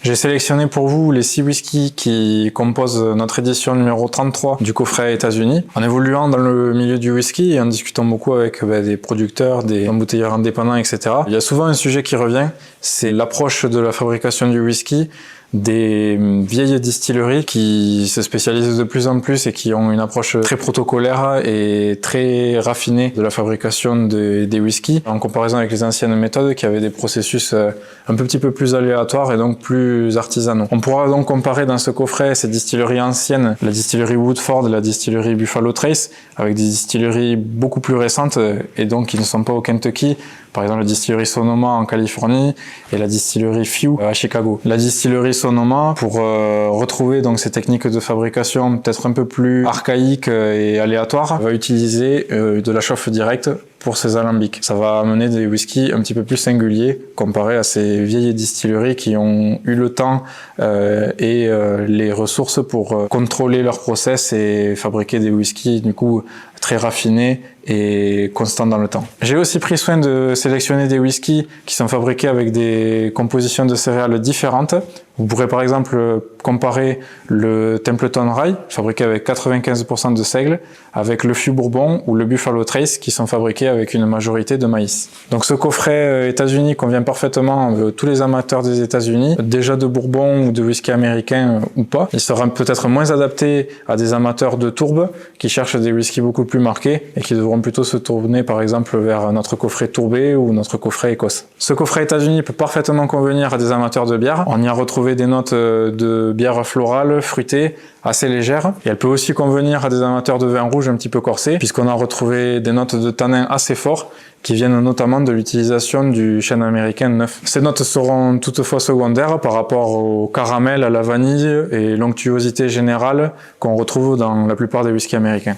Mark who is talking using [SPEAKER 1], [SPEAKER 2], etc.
[SPEAKER 1] J'ai sélectionné pour vous les 6 whiskies qui composent notre édition numéro 33 du coffret États-Unis. En évoluant dans le milieu du whisky et en discutant beaucoup avec des producteurs, des embouteilleurs indépendants, etc., il y a souvent un sujet qui revient, c'est l'approche de la fabrication du whisky des vieilles distilleries qui se spécialisent de plus en plus et qui ont une approche très protocolaire et très raffinée de la fabrication des whiskies, en comparaison avec les anciennes méthodes qui avaient des processus un petit peu plus aléatoires et donc plus artisanaux. On pourra donc comparer dans ce coffret ces distilleries anciennes, la distillerie Woodford, la distillerie Buffalo Trace, avec des distilleries beaucoup plus récentes et donc qui ne sont pas au Kentucky, par exemple la distillerie Sonoma en Californie et la distillerie Few à Chicago. La distillerie Sonoma, pour retrouver donc ces techniques de fabrication peut-être un peu plus archaïques et aléatoires, va utiliser de la chauffe directe pour ses alambics. Ça va amener des whiskies un petit peu plus singuliers comparé à ces vieilles distilleries qui ont eu le temps et les ressources pour contrôler leur process et fabriquer des whiskies du coup très raffinés et constants dans le temps. J'ai aussi pris soin de sélectionner des whiskies qui sont fabriqués avec des compositions de céréales différentes. Vous pourrez par exemple comparer le Templeton Rye, fabriqué avec 95% de seigle, avec le Fût Bourbon ou le Buffalo Trace, qui sont fabriqués avec une majorité de maïs. Donc ce coffret États-Unis convient parfaitement à tous les amateurs des États-Unis, déjà de bourbon ou de whisky américain ou pas. Il sera peut-être moins adapté à des amateurs de tourbe qui cherchent des whiskies beaucoup plus marqués et qui devront plutôt se tourner par exemple vers notre coffret tourbé ou notre coffret Écosse. Ce coffret États-Unis peut parfaitement convenir à des amateurs de bière. On y a retrouvé des notes de bière florale, fruitée, assez légère. Et elle peut aussi convenir à des amateurs de vin rouge un petit peu corsé, puisqu'on a retrouvé des notes de tanin assez forts, qui viennent notamment de l'utilisation du chêne américain neuf. Ces notes seront toutefois secondaires par rapport au caramel, à la vanille et l'onctuosité générale qu'on retrouve dans la plupart des whiskies américains.